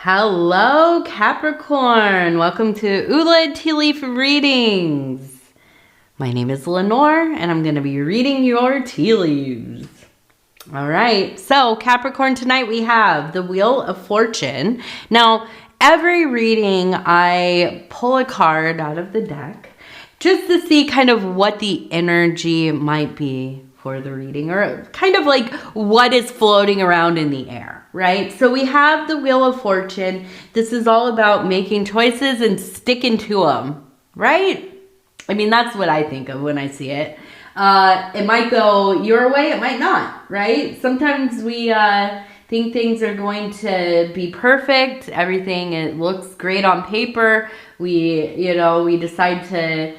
Hello, Capricorn. Welcome to Ula Tea Leaf Readings. My name is Lenor, and I'm going to be reading your tea leaves. All right, so Capricorn, tonight we have the Wheel of Fortune. Now, every reading, I pull a card out of the deck just to see kind of what the energy might be for the reading, or kind of like what is floating around in the air, right? So we have the Wheel of Fortune. This is all about making choices and sticking to them, right? I mean, that's what I think of when I see it. It might go your way, it might not, right? Sometimes we think things are going to be perfect. Everything, it looks great on paper. We decide to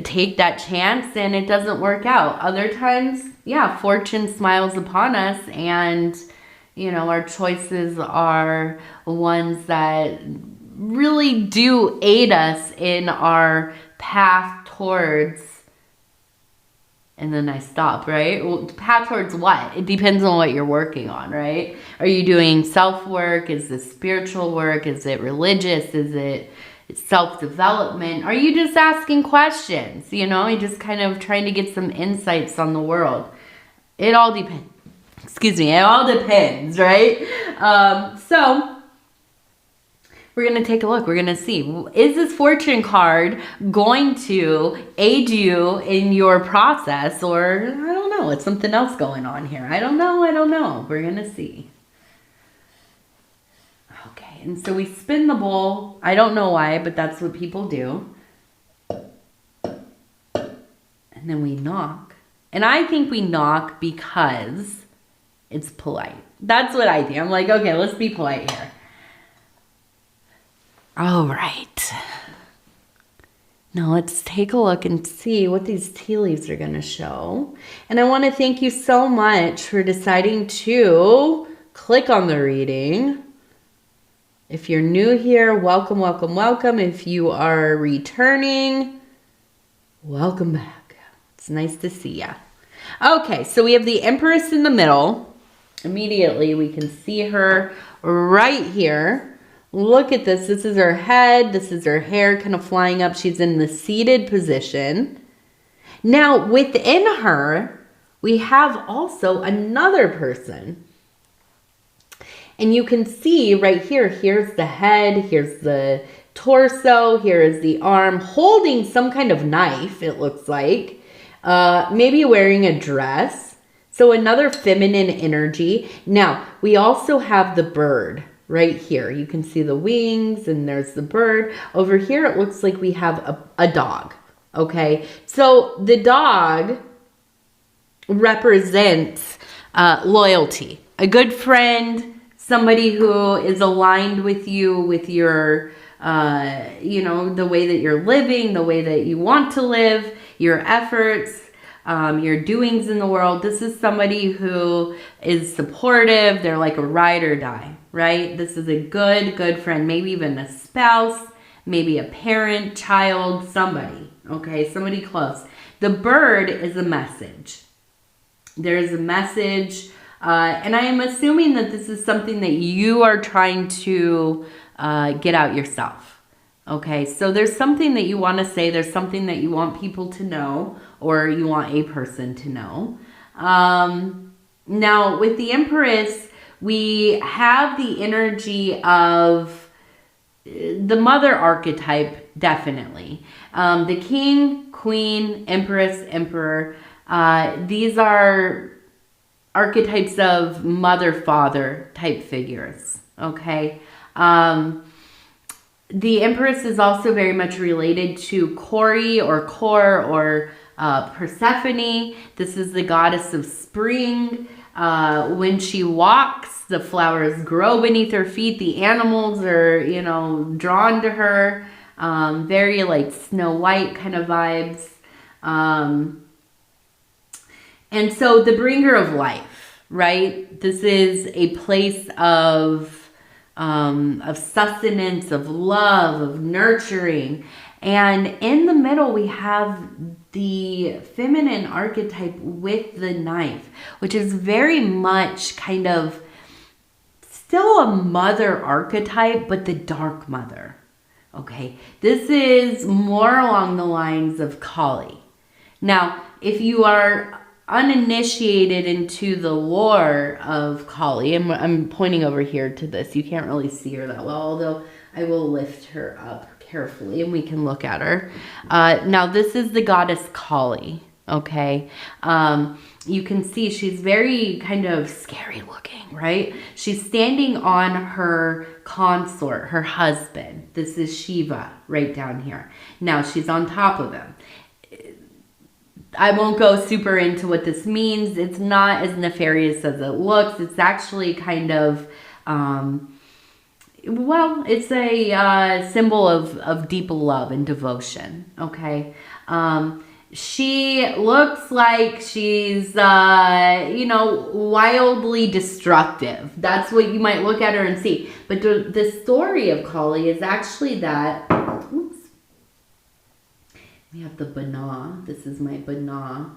take that chance and it doesn't work out. Other times, yeah, fortune smiles upon us and, our choices are ones that really do aid us in our path towards, and then I stop, right? Well, path towards what? It depends on what you're working on, right? Are you doing self-work? Is it spiritual work? Is it religious? Is it self-development? Are you just asking questions? You're just kind of trying to get some insights on the world. It all depends. It all depends, right? So we're going to take a look. We're going to see, is this fortune card going to aid you in your process, or I don't know, it's something else going on here. I don't know. We're going to see. Okay, and so we spin the bowl. I don't know why, but that's what people do. And then we knock. And I think we knock because it's polite. That's what I think. I'm like, okay, let's be polite here. All right. Now let's take a look and see what these tea leaves are going to show. And I want to thank you so much for deciding to click on the reading. If you're new here, welcome, welcome, welcome. If you are returning, welcome back. It's nice to see ya. Okay, so we have the Empress in the middle. Immediately, we can see her right here. Look at this. This is her head. This is her hair kind of flying up. She's in the seated position. Now, within her, we have also another person. And you can see right here, here's the head, here's the torso, here is the arm, holding some kind of knife, it looks like. Maybe wearing a dress. So another feminine energy. Now, we also have the bird right here. You can see the wings and there's the bird. Over here, it looks like we have a dog. Okay, so the dog represents loyalty, a good friend, somebody who is aligned with you, with your, the way that you're living, the way that you want to live, your efforts, your doings in the world. This is somebody who is supportive. They're like a ride or die, right? This is a good friend, maybe even a spouse, maybe a parent, child, somebody, okay? Somebody close. The bird is a message. There's a message. And I am assuming that this is something that you are trying to get out yourself. Okay, so there's something that you want to say. There's something that you want people to know, or you want a person to know. Now, with the Empress, we have the energy of the mother archetype, definitely. The king, queen, empress, emperor. These are archetypes of mother, father type figures, okay? The Empress is also very much related to Kori or Kor or Persephone. This is the goddess of spring. When she walks, the flowers grow beneath her feet. The animals are, drawn to her. Very like Snow White kind of vibes. And so the bringer of life, right? This is a place of sustenance, of love, of nurturing. And in the middle, we have the feminine archetype with the knife, which is very much kind of still a mother archetype, but the dark mother. Okay, this is more along the lines of Kali. Now, if you are uninitiated into the lore of Kali, and I'm pointing over here to this, you can't really see her that well, although I will lift her up carefully and we can look at her. Now, this is the goddess Kali, okay? You can see she's very kind of scary looking, right? She's standing on her consort, her husband. This is Shiva right down here. Now she's on top of him. I won't go super into what this means. It's not as nefarious as it looks. It's actually kind of, well, it's a symbol of deep love and devotion, okay? She looks like she's, wildly destructive. That's what you might look at her and see. But the story of Kali is actually that, oops, we have the Bana. This is my Bana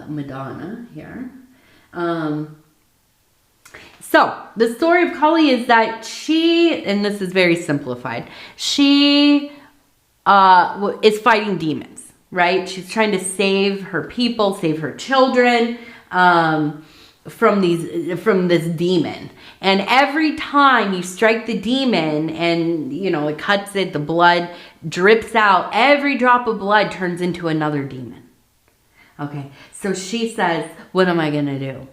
Madonna here. So the story of Kali is that she, and this is very simplified, she is fighting demons. Right? She's trying to save her people, save her children from this demon. And every time you strike the demon and, it cuts it, the blood drips out, every drop of blood turns into another demon. Okay, so she says, what am I going to do?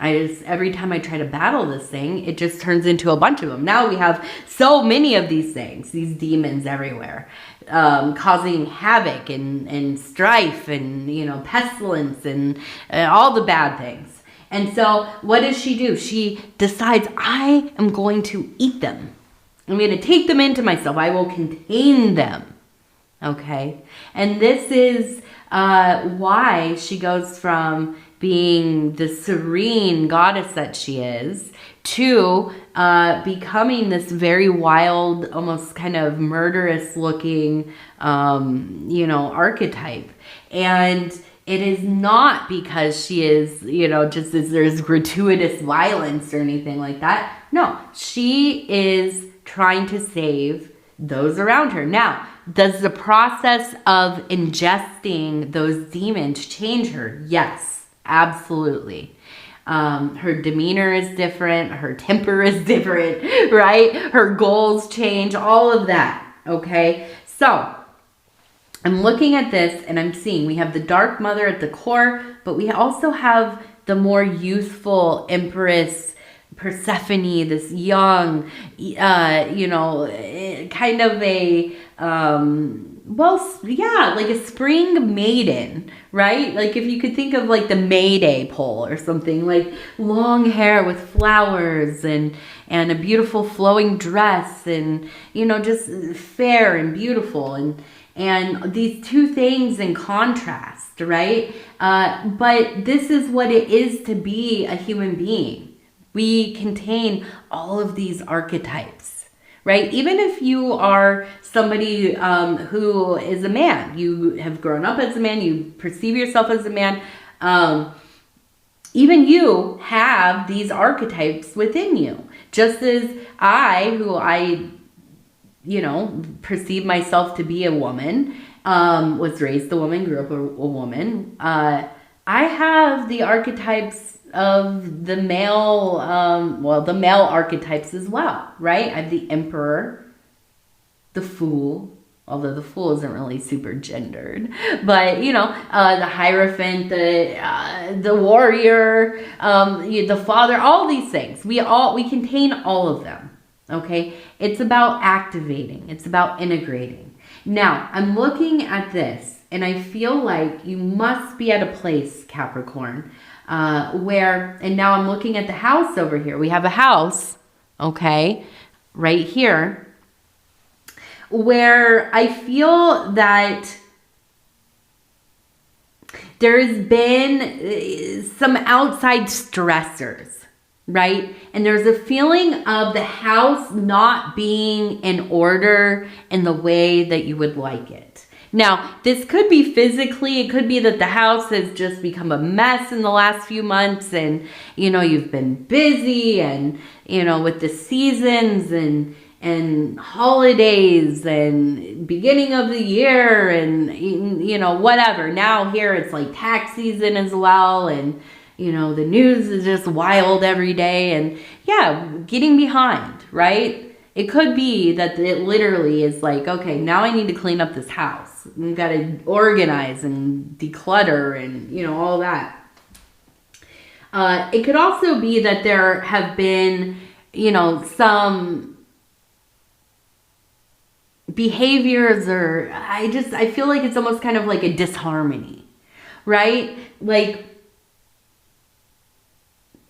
Every time I try to battle this thing, it just turns into a bunch of them. Now we have so many of these things, these demons everywhere, causing havoc and strife and, pestilence and all the bad things. And so what does she do? She decides, I am going to eat them. I'm going to take them into myself. I will contain them. Okay. And this is why she goes from being the serene goddess that she is to becoming this very wild, almost kind of murderous looking, archetype. And it is not because she is, just as there's gratuitous violence or anything like that. No, she is trying to save those around her. Now, does the process of ingesting those demons change her? Yes. Absolutely. Her demeanor is different. Her temper is different, right? Her goals change, all of that. Okay. So I'm looking at this and I'm seeing we have the dark mother at the core, but we also have the more youthful empress Persephone, this young, kind of a, like a spring maiden, right? Like if you could think of like the May Day pole or something, like long hair with flowers and a beautiful flowing dress and, just fair and beautiful and these two things in contrast, right? But this is what it is to be a human being. We contain all of these archetypes, right? Even if you are somebody who is a man, you have grown up as a man, you perceive yourself as a man, even you have these archetypes within you. Just as I perceive myself to be a woman, was raised a woman, grew up a woman, I have the archetypes of the male, the male archetypes as well, right? I have the emperor, the fool, although the fool isn't really super gendered, but the hierophant, the warrior, the father, all these things. We contain all of them. Okay. It's about activating. It's about integrating. Now I'm looking at this and I feel like you must be at a place, Capricorn, where, and now I'm looking at the house over here. We have a house, okay, right here, where I feel that there's been some outside stressors, right? And there's a feeling of the house not being in order in the way that you would like it. Now, this could be physically, it could be that the house has just become a mess in the last few months and, you've been busy and, with the seasons and holidays and beginning of the year and, whatever. Now here it's like tax season as well and, the news is just wild every day and getting behind, right? It could be that it literally is like, okay, now I need to clean up this house. We've got to organize and declutter and, all that. It could also be that there have been, some behaviors or I feel like it's almost kind of like a disharmony, right? Like,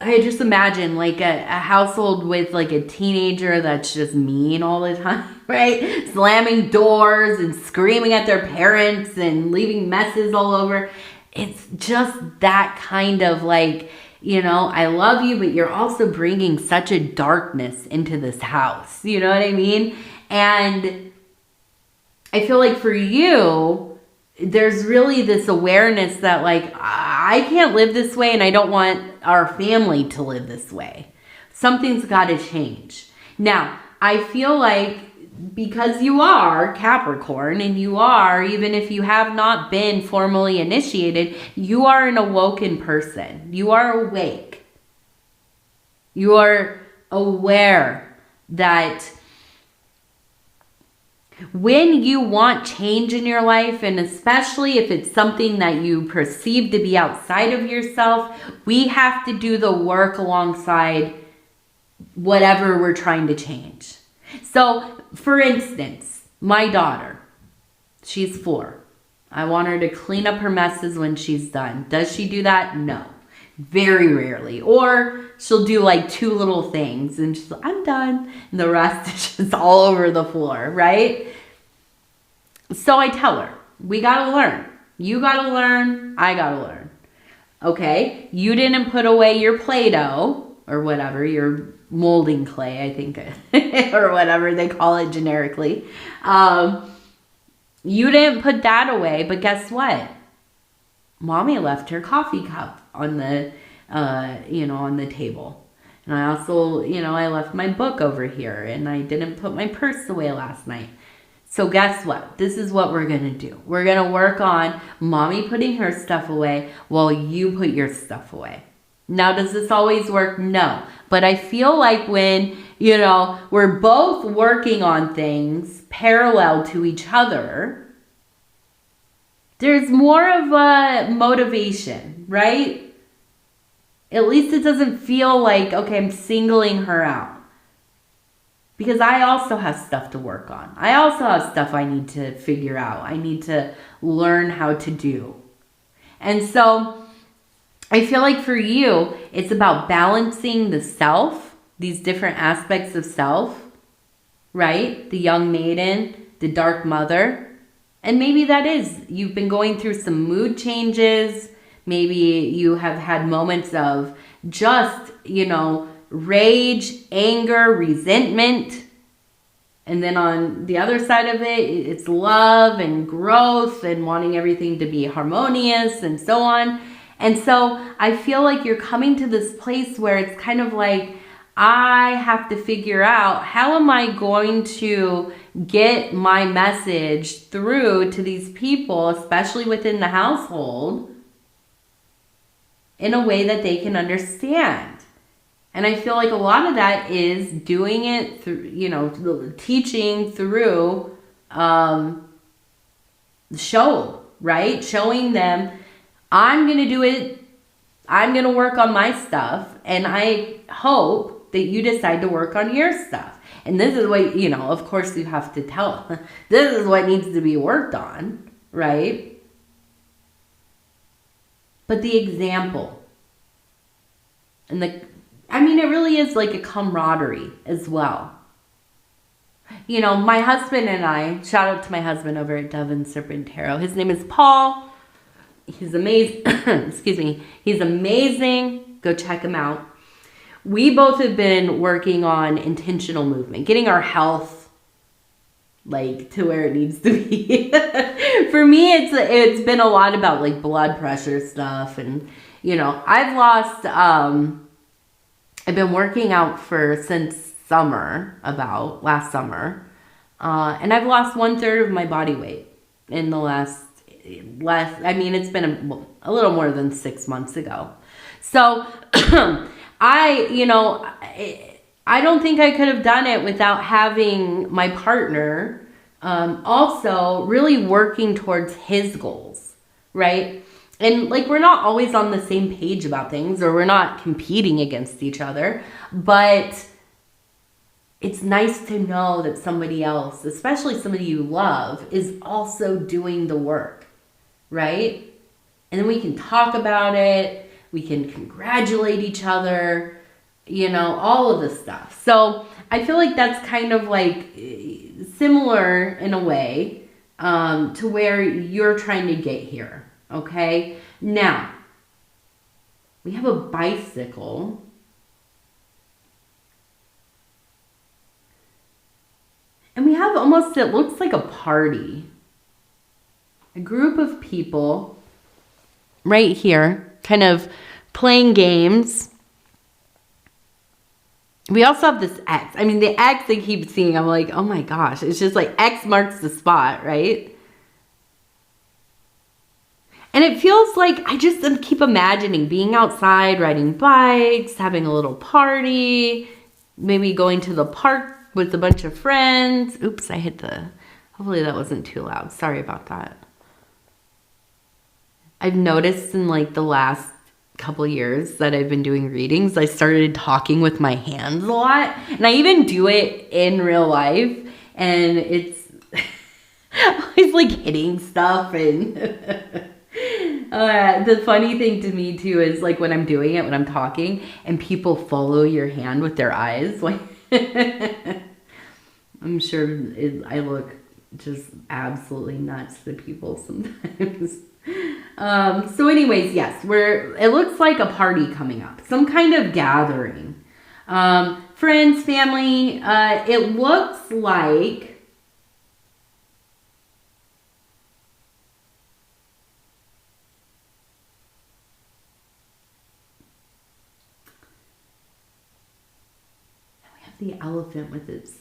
I just imagine like a household with like a teenager that's just mean all the time, right? Slamming doors and screaming at their parents and leaving messes all over. It's just that kind of like, I love you, but you're also bringing such a darkness into this house. You know what I mean? And I feel like for you, there's really this awareness that like, I can't live this way and I don't want our family to live this way. Something's got to change. Now, I feel like because you are Capricorn and you are, even if you have not been formally initiated, you are an awoken person. You are awake. You are aware that when you want change in your life, and especially if it's something that you perceive to be outside of yourself, we have to do the work alongside whatever we're trying to change. So, for instance, my daughter, she's 4. I want her to clean up her messes when she's done. Does she do that? No. Very rarely. Or she'll do like 2 little things and she's like, I'm done. And the rest is just all over the floor, right? So I tell her, we gotta learn. You gotta learn. I gotta learn. Okay? You didn't put away your Play-Doh or whatever, your molding clay, I think, or whatever they call it generically. You didn't put that away, but guess what? Mommy left her coffee cup on the, on the table. And I also, I left my book over here and I didn't put my purse away last night. So guess what? This is what we're going to do. We're going to work on Mommy putting her stuff away while you put your stuff away. Now, does this always work? No. But I feel like when, we're both working on things parallel to each other, there's more of a motivation, right? At least it doesn't feel like, okay, I'm singling her out. Because I also have stuff to work on. I also have stuff I need to figure out. I need to learn how to do. And so I feel like for you, it's about balancing the self, these different aspects of self, right? The young maiden, the dark mother. And maybe that is, you've been going through some mood changes. Maybe you have had moments of just, rage, anger, resentment. And then on the other side of it, it's love and growth and wanting everything to be harmonious and so on. And so I feel like you're coming to this place where it's kind of like, I have to figure out how am I going to get my message through to these people, especially within the household, in a way that they can understand. And I feel like a lot of that is doing it through, teaching through the show, right? Showing them, I'm going to do it. I'm going to work on my stuff. And I hope that you decide to work on your stuff. And this is what, of course you have to tell them. This is what needs to be worked on, right? But the example and it really is like a camaraderie as well. My husband and I, shout out to my husband over at Dove and Serpent Tarot. His name is Paul. He's amazing. Excuse me. He's amazing. Go check him out. We both have been working on intentional movement, getting our health like to where it needs to be. For me, it's been a lot about like blood pressure stuff, and you know, I've been working out since summer, about last summer, and I've lost 1/3 of my body weight in the last. I mean, it's been a little more than 6 months ago. So I don't think I could have done it without having my partner also really working towards his goals, right? And like, we're not always on the same page about things, or we're not competing against each other, but it's nice to know that somebody else, especially somebody you love, is also doing the work, right? And then we can talk about it. We can congratulate each other, you know, all of this stuff. So I feel like that's kind of like similar in a way to where you're trying to get here, okay? Now, we have a bicycle. And we have almost, it looks like a party. A group of people right here, kind of playing games. We also have this X. I mean, the X I keep seeing, I'm like, oh my gosh. It's just like X marks the spot, right? And it feels like I just keep imagining being outside, riding bikes, having a little party, maybe going to the park with a bunch of friends. Oops, I hit hopefully that wasn't too loud. Sorry about that. I've noticed in like the last couple years that I've been doing readings, I started talking with my hands a lot. And I even do it in real life. And it's always like hitting stuff. And the funny thing to me too is like when I'm doing it, when I'm talking, and people follow your hand with their eyes. Like I'm sure I look just absolutely nuts to people sometimes. So anyways, yes, it looks like a party coming up, some kind of gathering, friends, family. It looks like we have the elephant with its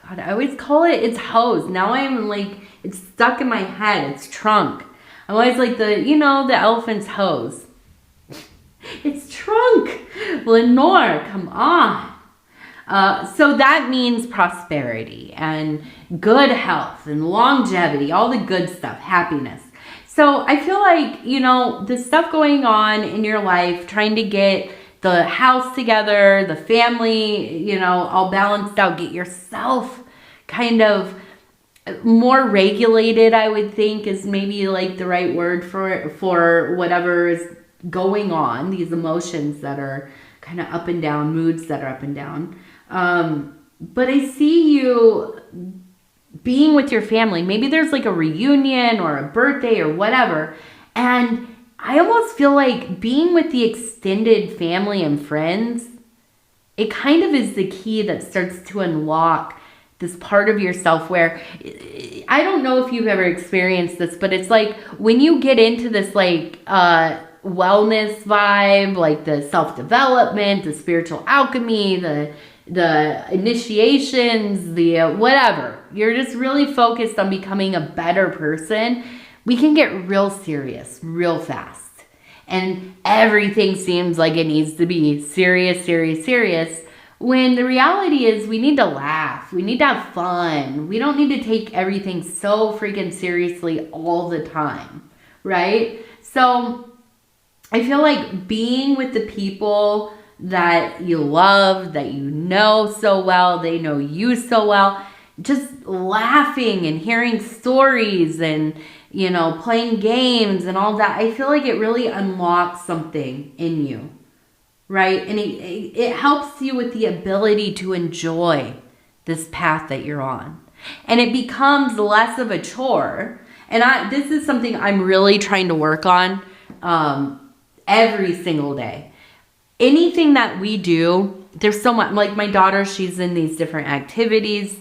God, I always call it its hose. Now I'm like, it's stuck in my head. Its trunk. I'm always like the elephant's hose. Its trunk. Lenor, come on. So that means prosperity and good health and longevity, all the good stuff, happiness. So I feel like, the stuff going on in your life, trying to get the house together, the family, all balanced out, get yourself kind of more regulated, I would think is maybe like the right word for whatever is going on, these emotions that are kind of up and down, moods that are up and down. But I see you being with your family. Maybe there's like a reunion or a birthday or whatever, and I almost feel like being with the extended family and friends, it kind of is the key that starts to unlock this part of yourself where, I don't know if you've ever experienced this, but it's like when you get into this like wellness vibe, like the self-development, the spiritual alchemy, the initiations, the whatever, you're just really focused on becoming a better person. We can get real serious real fast. And everything seems like it needs to be serious, serious, serious. When the reality is we need to laugh. We need to have fun. We don't need to take everything so freaking seriously all the time. Right? So I feel like being with the people that you love, that you know so well, they know you so well, just laughing and hearing stories and playing games and all that, I feel like it really unlocks something in you, right? And it helps you with the ability to enjoy this path that you're on. And it becomes less of a chore. And this is something I'm really trying to work on every single day. Anything that we do there's so much, like my daughter, she's in these different activities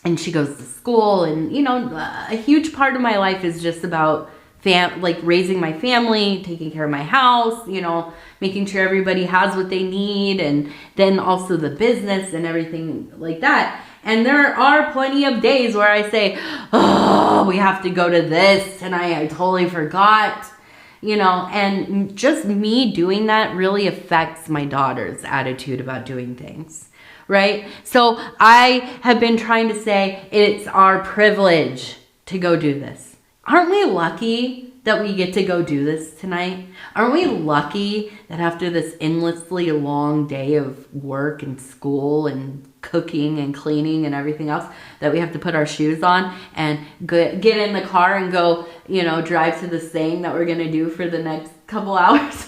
and she goes to school, and you know, a huge part of my life is just about like raising my family, taking care of my house, you know, making sure everybody has what they need, and then also the business and everything like that. And there are plenty of days where I say, oh, we have to go to this tonight, I totally forgot, you know, and just me doing that really affects my daughter's attitude about doing things, right? So I have been trying to say it's our privilege to go do this. Aren't we lucky that we get to go do this tonight? Aren't we lucky that after this endlessly long day of work and school and cooking and cleaning and everything else, that we have to put our shoes on and get in the car and go, you know, drive to this thing that we're going to do for the next couple hours?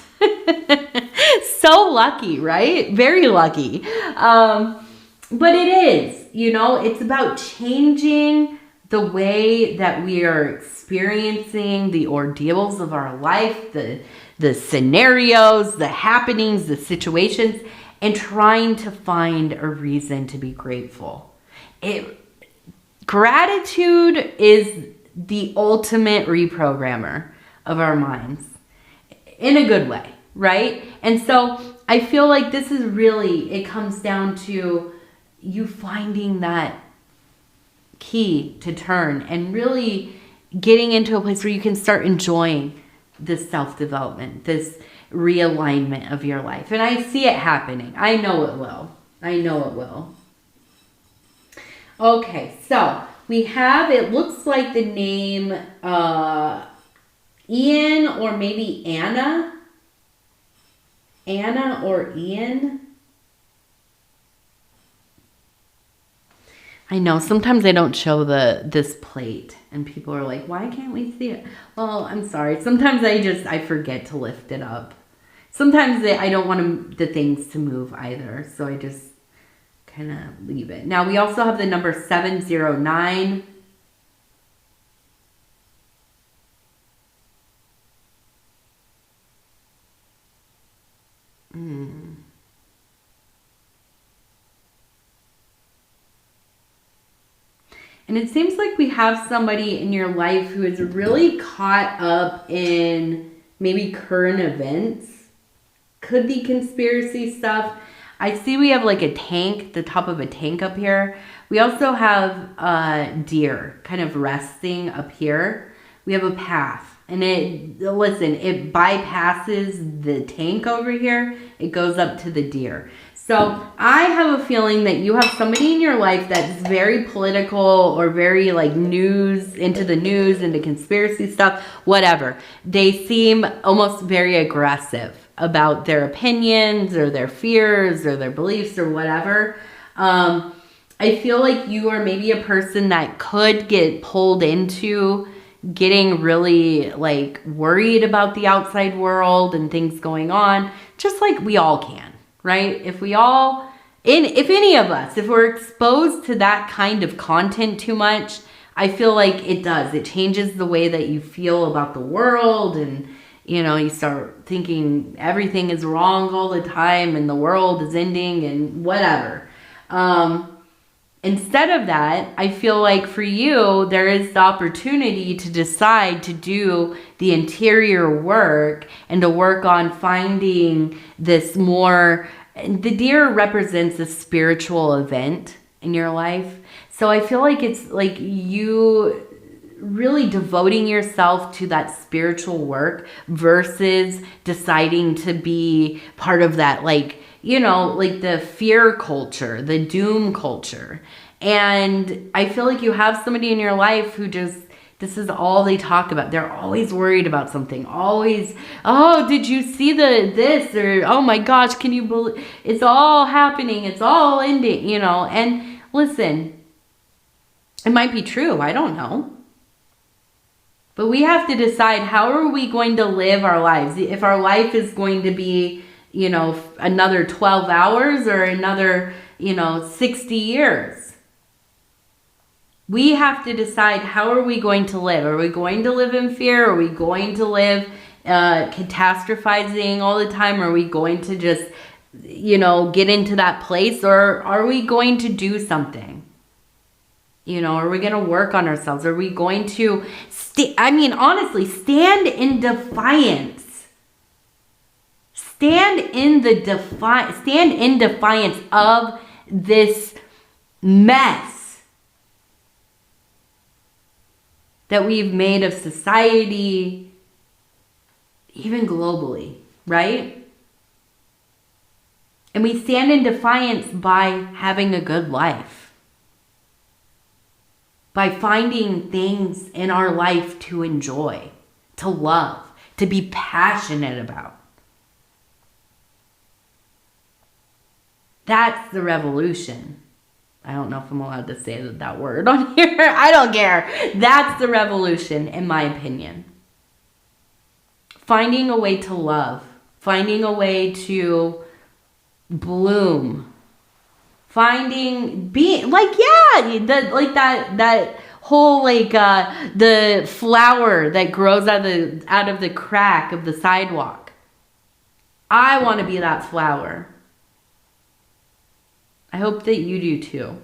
So lucky, right? Very lucky. But it is, you know, it's about changing the way that we are experiencing the ordeals of our life, the scenarios, the happenings, the situations, and trying to find a reason to be grateful. Gratitude is the ultimate reprogrammer of our minds in a good way, right? And so I feel like this is really, it comes down to you finding that key to turn and really getting into a place where you can start enjoying this self-development, this realignment of your life. And I see it happening. I know it will. I know it will. Okay, so we have, it looks like the name Ian or maybe Anna. Anna or Ian. I know, sometimes I don't show this plate and people are like, why can't we see it? Well, I'm sorry. Sometimes I forget to lift it up. Sometimes I don't want the things to move either. So I just kind of leave it. Now we also have the number 709. And it seems like we have somebody in your life who is really caught up in maybe current events. Could be conspiracy stuff. I see we have like a tank, the top of a tank up here. We also have a deer kind of resting up here. We have a path. And it bypasses the tank over here. It goes up to the deer. So I have a feeling that you have somebody in your life that's very political or very like into the news, into conspiracy stuff, whatever. They seem almost very aggressive about their opinions or their fears or their beliefs or whatever. I feel like you are maybe a person that could get pulled into getting really like worried about the outside world and things going on, just like we all can. Right? If any of us, if we're exposed to that kind of content too much, I feel like it does. It changes the way that you feel about the world, and, you know, you start thinking everything is wrong all the time and the world is ending and whatever. Instead of that, I feel like for you, there is the opportunity to decide to do the interior work and to work on finding this more. The deer represents a spiritual event in your life. So I feel like it's like you really devoting yourself to that spiritual work versus deciding to be part of that, like, you know, like the fear culture, the doom culture. And I feel like you have somebody in your life who just, this is all they talk about. They're always worried about something. Always, oh, did you see this? Or, oh my gosh, can you believe, it's all happening. It's all ending, you know. And listen, it might be true. I don't know. But we have to decide, how are we going to live our lives? If our life is going to be, you know, another 12 hours or another, you know, 60 years. We have to decide, how are we going to live? Are we going to live in fear? Are we going to live catastrophizing all the time? Are we going to just you know, get into that place, or are we going to do something? You know, are we going to work on ourselves? Are we going to honestly, stand in defiance. Stand in defiance of this mess that we've made of society, even globally, right? And we stand in defiance by having a good life, by finding things in our life to enjoy, to love, to be passionate about. That's the revolution. I don't know if I'm allowed to say that word on here. I don't care. That's the revolution, in my opinion. Finding a way to love. Finding a way to bloom. That whole the flower that grows out of the crack of the sidewalk. I want to be that flower. I hope that you do too.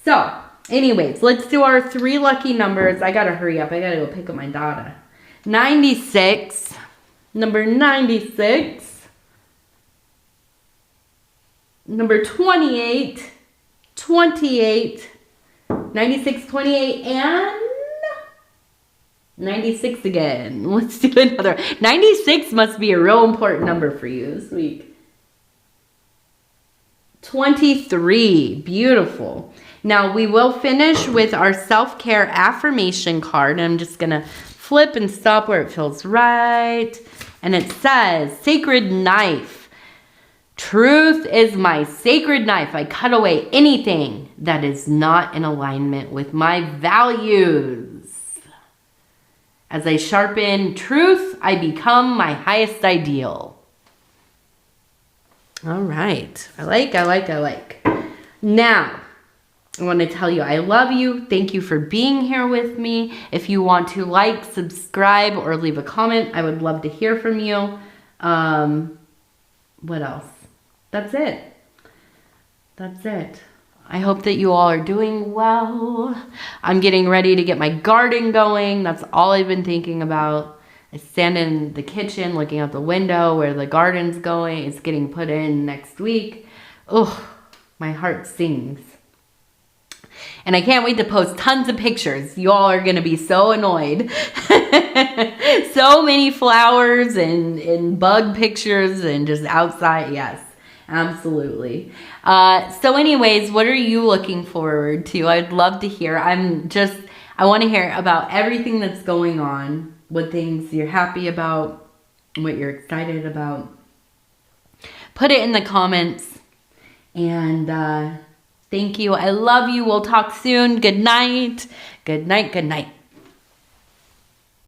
So, anyways, let's do our 3 lucky numbers. I gotta hurry up. I gotta go pick up my daughter. 96. Number 96. Number 28. 28. 96, 28, and 96 again. Let's do another. 96 must be a real important number for you this week. 23. Beautiful. Now we will finish with our self-care affirmation card. I'm just going to flip and stop where it feels right. And it says, sacred knife. Truth is my sacred knife. I cut away anything that is not in alignment with my values. As I sharpen truth, I become my highest ideal. All right. I like. Now, I want to tell you I love you. Thank you for being here with me. If you want to like, subscribe, or leave a comment, I would love to hear from you. What else? That's it. I hope that you all are doing well. I'm getting ready to get my garden going. That's all I've been thinking about. I stand in the kitchen looking out the window where the garden's going. It's getting put in next week. Oh, my heart sings. And I can't wait to post tons of pictures. You all are going to be so annoyed. So many flowers and bug pictures and just outside. Yes, absolutely. So anyways, what are you looking forward to? I'd love to hear. I want to hear about everything that's going on. What things you're happy about, what you're excited about. Put it in the comments. And thank you. I love you. We'll talk soon. Good night. Good night. Good night.